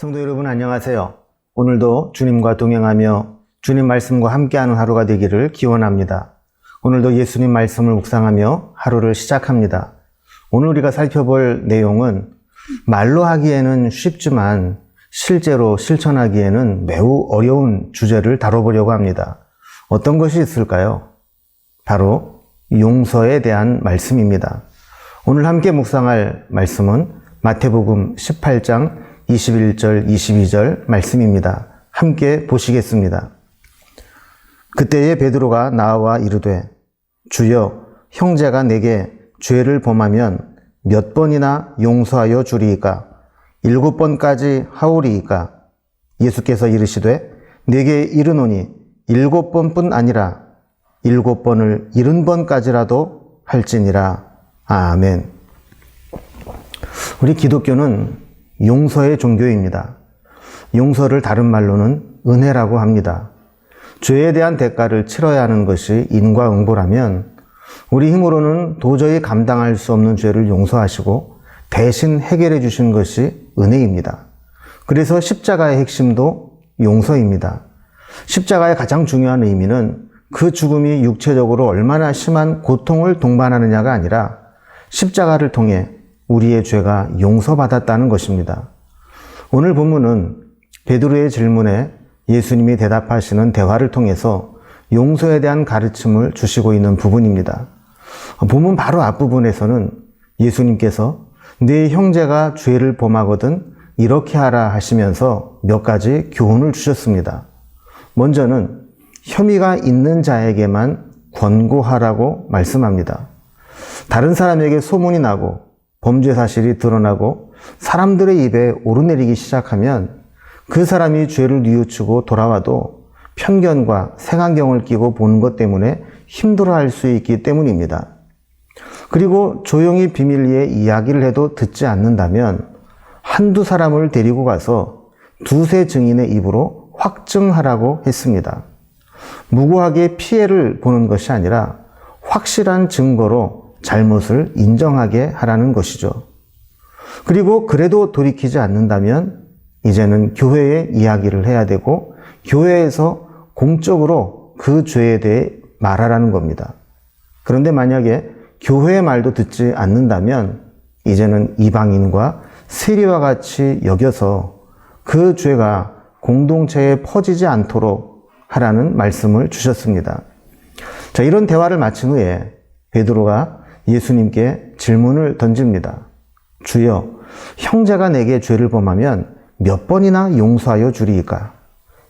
성도 여러분 안녕하세요. 오늘도 주님과 동행하며 주님 말씀과 함께하는 하루가 되기를 기원합니다. 오늘도 예수님 말씀을 묵상하며 하루를 시작합니다. 오늘 우리가 살펴볼 내용은 말로 하기에는 쉽지만 실제로 실천하기에는 매우 어려운 주제를 다뤄보려고 합니다. 어떤 것이 있을까요? 바로 용서에 대한 말씀입니다. 오늘 함께 묵상할 말씀은 마태복음 18장 21절, 22절 말씀입니다. 함께 보시겠습니다. 그때에 베드로가 나와 이르되 주여 형제가 내게 죄를 범하면 몇 번이나 용서하여 주리이까? 7번까지 하오리이까? 예수께서 이르시되 내게 이르노니 7번뿐 아니라 7번을 70번까지라도 할지니라. 아멘. 우리 기독교는 용서의 종교입니다. 용서를 다른 말로는 은혜라고 합니다. 죄에 대한 대가를 치러야 하는 것이 인과응보라면 우리 힘으로는 도저히 감당할 수 없는 죄를 용서하시고 대신 해결해 주신 것이 은혜입니다. 그래서 십자가의 핵심도 용서입니다. 십자가의 가장 중요한 의미는 그 죽음이 육체적으로 얼마나 심한 고통을 동반하느냐가 아니라 십자가를 통해 우리의 죄가 용서받았다는 것입니다. 오늘 본문은 베드로의 질문에 예수님이 대답하시는 대화를 통해서 용서에 대한 가르침을 주시고 있는 부분입니다. 본문 바로 앞부분에서는 예수님께서 네 형제가 죄를 범하거든 이렇게 하라 하시면서 몇 가지 교훈을 주셨습니다. 먼저는 혐의가 있는 자에게만 권고하라고 말씀합니다. 다른 사람에게 소문이 나고 범죄 사실이 드러나고 사람들의 입에 오르내리기 시작하면 그 사람이 죄를 뉘우치고 돌아와도 편견과 색안경을 끼고 보는 것 때문에 힘들어할 수 있기 때문입니다. 그리고 조용히 비밀리에 이야기를 해도 듣지 않는다면 한두 사람을 데리고 가서 두세 증인의 입으로 확증하라고 했습니다. 무고하게 피해를 보는 것이 아니라 확실한 증거로 잘못을 인정하게 하라는 것이죠. 그리고 그래도 돌이키지 않는다면 이제는 교회에 이야기를 해야 되고 교회에서 공적으로 그 죄에 대해 말하라는 겁니다. 그런데 만약에 교회의 말도 듣지 않는다면 이제는 이방인과 세리와 같이 여겨서 그 죄가 공동체에 퍼지지 않도록 하라는 말씀을 주셨습니다. 자, 이런 대화를 마친 후에 베드로가 예수님께 질문을 던집니다. 주여, 형제가 내게 죄를 범하면 몇 번이나 용서하여 주리이까?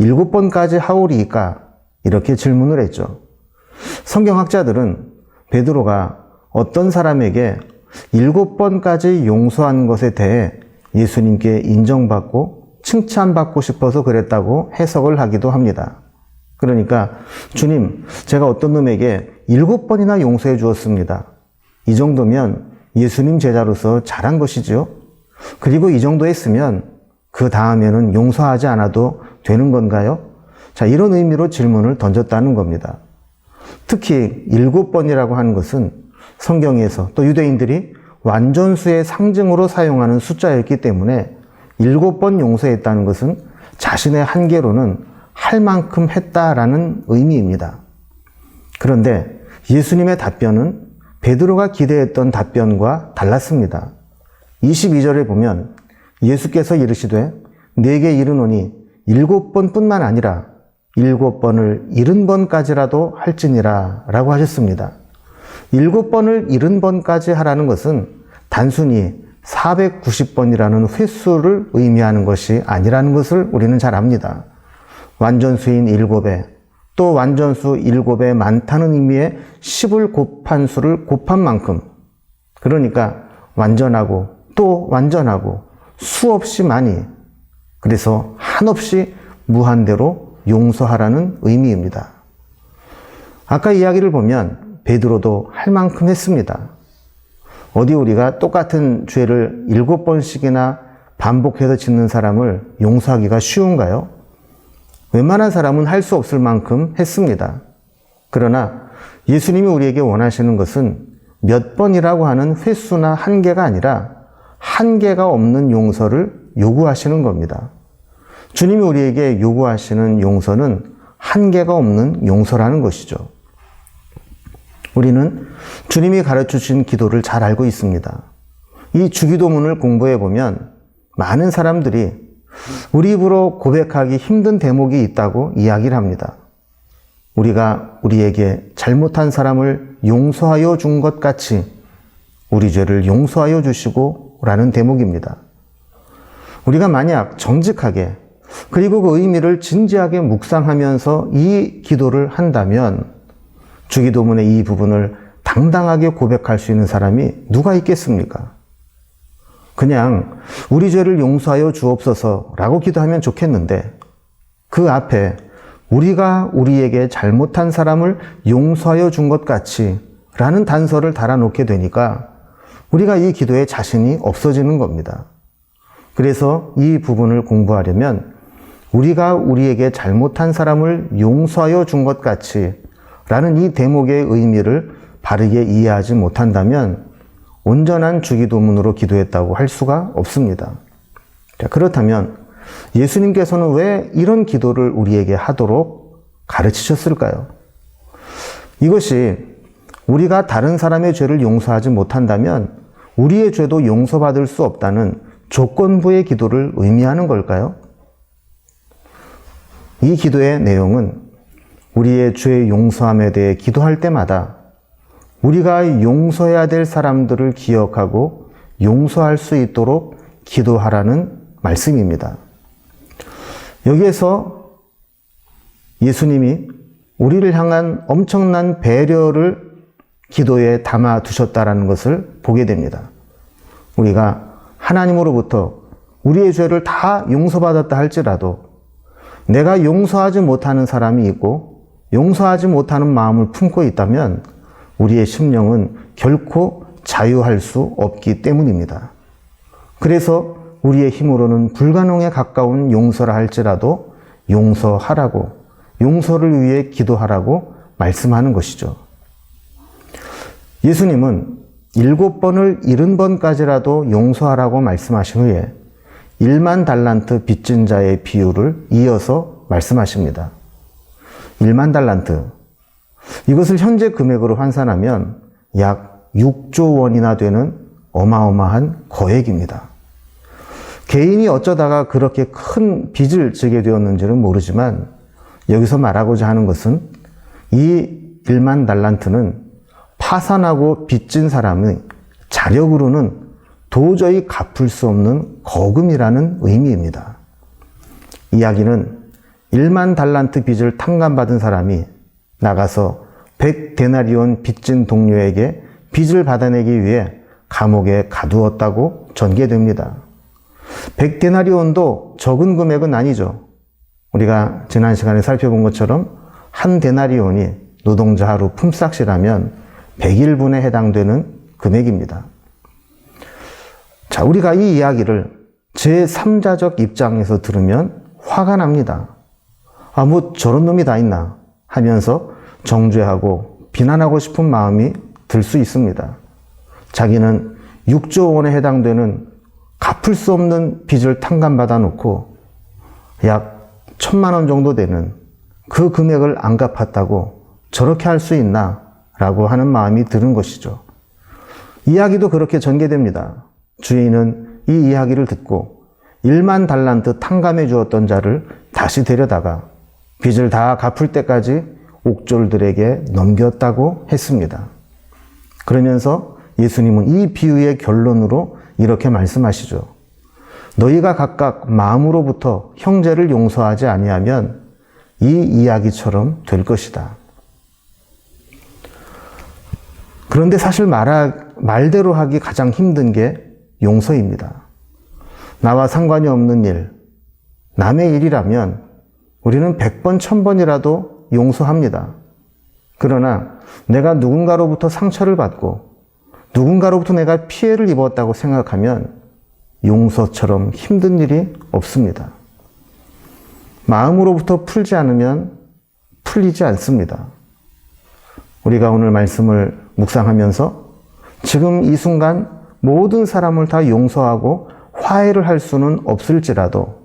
7번까지 하오리이까? 이렇게 질문을 했죠. 성경학자들은 베드로가 어떤 사람에게 7번까지 용서한 것에 대해 예수님께 인정받고 칭찬받고 싶어서 그랬다고 해석을 하기도 합니다. 그러니까 주님, 제가 어떤 놈에게 7번이나 용서해 주었습니다. 이 정도면 예수님 제자로서 잘한 것이죠. 그리고 이 정도 했으면 그 다음에는 용서하지 않아도 되는 건가요? 자, 이런 의미로 질문을 던졌다는 겁니다. 특히 7번이라고 하는 것은 성경에서 또 유대인들이 완전수의 상징으로 사용하는 숫자였기 때문에 7번 용서했다는 것은 자신의 한계로는 할 만큼 했다라는 의미입니다. 그런데 예수님의 답변은 베드로가 기대했던 답변과 달랐습니다. 22절에 보면 예수께서 이르시되 내게 이르노니 7번뿐만 아니라 7번을 70번까지라도 할지니라 라고 하셨습니다. 7번을 70번까지 하라는 것은 단순히 490번이라는 횟수를 의미하는 것이 아니라는 것을 우리는 잘 압니다. 완전수인 7배, 또 완전수 7배 많다는 의미의 10을 곱한 수를 곱한 만큼, 그러니까 완전하고 또 완전하고 수없이 많이, 그래서 한없이 무한대로 용서하라는 의미입니다. 아까 이야기를 보면 베드로도 할 만큼 했습니다. 어디 우리가 똑같은 죄를 7번씩이나 반복해서 짓는 사람을 용서하기가 쉬운가요? 웬만한 사람은 할 수 없을 만큼 했습니다. 그러나 예수님이 우리에게 원하시는 것은 몇 번이라고 하는 횟수나 한계가 아니라 한계가 없는 용서를 요구하시는 겁니다. 주님이 우리에게 요구하시는 용서는 한계가 없는 용서라는 것이죠. 우리는 주님이 가르쳐 주신 기도를 잘 알고 있습니다. 이 주기도문을 공부해 보면 많은 사람들이 우리 입으로 고백하기 힘든 대목이 있다고 이야기를 합니다. 우리가 우리에게 잘못한 사람을 용서하여 준 것 같이 우리 죄를 용서하여 주시고 라는 대목입니다. 우리가 만약 정직하게 그리고 그 의미를 진지하게 묵상하면서 이 기도를 한다면 주기도문의 이 부분을 당당하게 고백할 수 있는 사람이 누가 있겠습니까? 그냥 우리 죄를 용서하여 주옵소서라고 기도하면 좋겠는데 그 앞에 우리가 우리에게 잘못한 사람을 용서하여 준 것 같이 라는 단서를 달아놓게 되니까 우리가 이 기도에 자신이 없어지는 겁니다. 그래서 이 부분을 공부하려면 우리가 우리에게 잘못한 사람을 용서하여 준 것 같이 라는 이 대목의 의미를 바르게 이해하지 못한다면 온전한 주기도문으로 기도했다고 할 수가 없습니다. 자, 그렇다면 예수님께서는 왜 이런 기도를 우리에게 하도록 가르치셨을까요? 이것이 우리가 다른 사람의 죄를 용서하지 못한다면 우리의 죄도 용서받을 수 없다는 조건부의 기도를 의미하는 걸까요? 이 기도의 내용은 우리의 죄 용서함에 대해 기도할 때마다 우리가 용서해야 될 사람들을 기억하고 용서할 수 있도록 기도하라는 말씀입니다. 여기에서 예수님이 우리를 향한 엄청난 배려를 기도에 담아 두셨다는 것을 보게 됩니다. 우리가 하나님으로부터 우리의 죄를 다 용서받았다 할지라도 내가 용서하지 못하는 사람이 있고 용서하지 못하는 마음을 품고 있다면 우리의 심령은 결코 자유할 수 없기 때문입니다. 그래서 우리의 힘으로는 불가능에 가까운 용서라 할지라도 용서하라고, 용서를 위해 기도하라고 말씀하는 것이죠. 예수님은 7번을 70번까지라도 용서하라고 말씀하신 후에 1만 달란트 빚진 자의 비유를 이어서 말씀하십니다. 1만 달란트. 이것을 현재 금액으로 환산하면 약 6조 원이나 되는 어마어마한 거액입니다. 개인이 어쩌다가 그렇게 큰 빚을 지게 되었는지는 모르지만 여기서 말하고자 하는 것은 이 1만 달란트는 파산하고 빚진 사람의 자력으로는 도저히 갚을 수 없는 거금이라는 의미입니다. 이야기는 1만 달란트 빚을 탕감받은 사람이 나가서 100데나리온 빚진 동료에게 빚을 받아내기 위해 감옥에 가두었다고 전개됩니다. 100데나리온도 적은 금액은 아니죠. 우리가 지난 시간에 살펴본 것처럼 한 데나리온이 노동자 하루 품삯이라면 100일분에 해당되는 금액입니다. 자, 우리가 이 이야기를 제3자적 입장에서 들으면 화가 납니다. 아, 뭐 저런 놈이 다 있나 하면서 정죄하고 비난하고 싶은 마음이 들 수 있습니다. 자기는 6조 원에 해당되는 갚을 수 없는 빚을 탕감받아 놓고 약 1,000만 원 정도 되는 그 금액을 안 갚았다고 저렇게 할 수 있나? 라고 하는 마음이 드는 것이죠. 이야기도 그렇게 전개됩니다. 주인은 이 이야기를 듣고 1만 달란트 탕감해 주었던 자를 다시 데려다가 빚을 다 갚을 때까지 옥졸들에게 넘겼다고 했습니다. 그러면서 예수님은 이 비유의 결론으로 이렇게 말씀하시죠. 너희가 각각 마음으로부터 형제를 용서하지 아니하면 이 이야기처럼 될 것이다. 그런데 사실 말대로 하기 가장 힘든 게 용서입니다. 나와 상관이 없는 일, 남의 일이라면 우리는 100번, 1000번이라도 용서합니다. 그러나 내가 누군가로부터 상처를 받고 누군가로부터 내가 피해를 입었다고 생각하면 용서처럼 힘든 일이 없습니다. 마음으로부터 풀지 않으면 풀리지 않습니다. 우리가 오늘 말씀을 묵상하면서 지금 이 순간 모든 사람을 다 용서하고 화해를 할 수는 없을지라도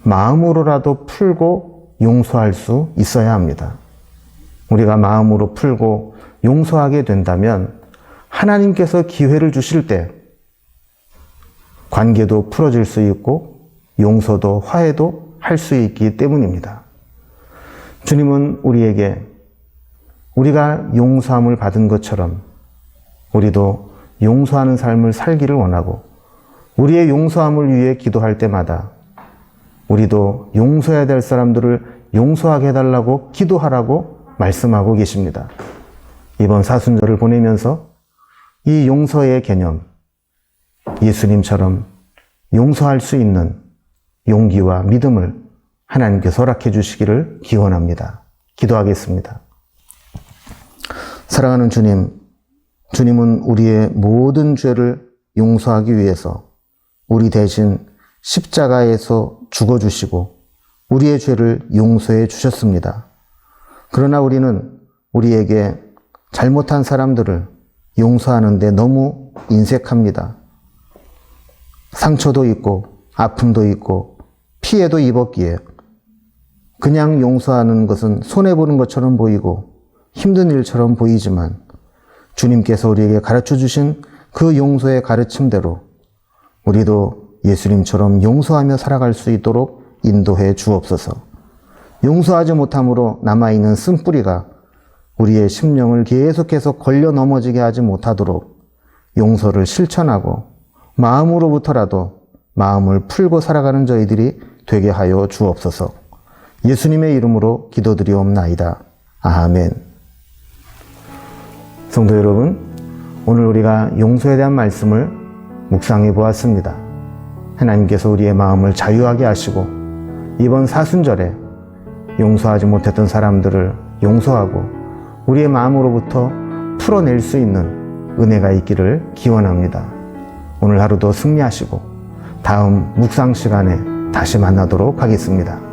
마음으로라도 풀고 용서할 수 있어야 합니다. 우리가 마음으로 풀고 용서하게 된다면 하나님께서 기회를 주실 때 관계도 풀어질 수 있고 용서도 화해도 할 수 있기 때문입니다. 주님은 우리에게 우리가 용서함을 받은 것처럼 우리도 용서하는 삶을 살기를 원하고 우리의 용서함을 위해 기도할 때마다 우리도 용서해야 될 사람들을 용서하게 해달라고 기도하라고 말씀하고 계십니다. 이번 사순절을 보내면서 이 용서의 개념, 예수님처럼 용서할 수 있는 용기와 믿음을 하나님께서 허락해 주시기를 기원합니다. 기도하겠습니다. 사랑하는 주님, 주님은 우리의 모든 죄를 용서하기 위해서 우리 대신 십자가에서 죽어주시고 우리의 죄를 용서해 주셨습니다. 그러나 우리는 우리에게 잘못한 사람들을 용서하는데 너무 인색합니다. 상처도 있고 아픔도 있고 피해도 입었기에 그냥 용서하는 것은 손해보는 것처럼 보이고 힘든 일처럼 보이지만 주님께서 우리에게 가르쳐 주신 그 용서의 가르침대로 우리도 예수님처럼 용서하며 살아갈 수 있도록 인도해 주옵소서. 용서하지 못함으로 남아있는 쓴뿌리가 우리의 심령을 계속해서 걸려 넘어지게 하지 못하도록 용서를 실천하고 마음으로부터라도 마음을 풀고 살아가는 저희들이 되게 하여 주옵소서. 예수님의 이름으로 기도드리옵나이다. 아멘. 성도 여러분, 오늘 우리가 용서에 대한 말씀을 묵상해 보았습니다. 하나님께서 우리의 마음을 자유하게 하시고 이번 사순절에 용서하지 못했던 사람들을 용서하고 우리의 마음으로부터 풀어낼 수 있는 은혜가 있기를 기원합니다. 오늘 하루도 승리하시고 다음 묵상 시간에 다시 만나도록 하겠습니다.